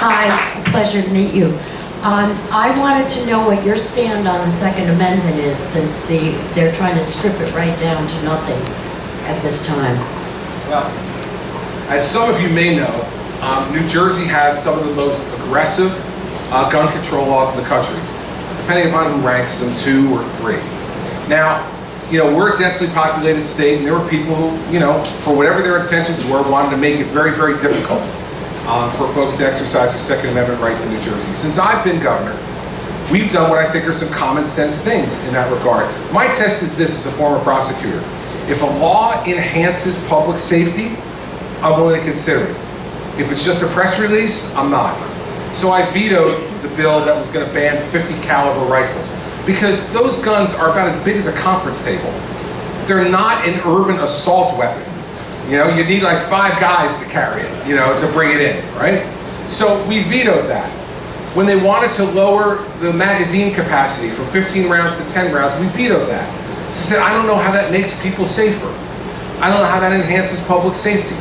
Hi, it's a pleasure to meet you. I wanted to know what your stand on the Second Amendment is, since they're trying to strip it right down to nothing at this time. Well, as some of you may know, New Jersey has some of the most aggressive gun control laws in the country, depending upon who ranks them, 2 or 3. Now, we're a densely populated state, and there were people who, for whatever their intentions were, wanted to make it very, very difficult for folks to exercise their Second Amendment rights in New Jersey. Since I've been governor, we've done what I think are some common sense things in that regard. My test is this as a former prosecutor. If a law enhances public safety, I'm willing to consider it. If it's just a press release, I'm not. So I vetoed the bill that was going to ban 50 caliber rifles, because those guns are about as big as a conference table. They're not an urban assault weapon. You need like 5 guys to carry it, to bring it in, right? So we vetoed that. When they wanted to lower the magazine capacity from 15 rounds to 10 rounds, we vetoed that. So I said, I don't know how that makes people safer. I don't know how that enhances public safety.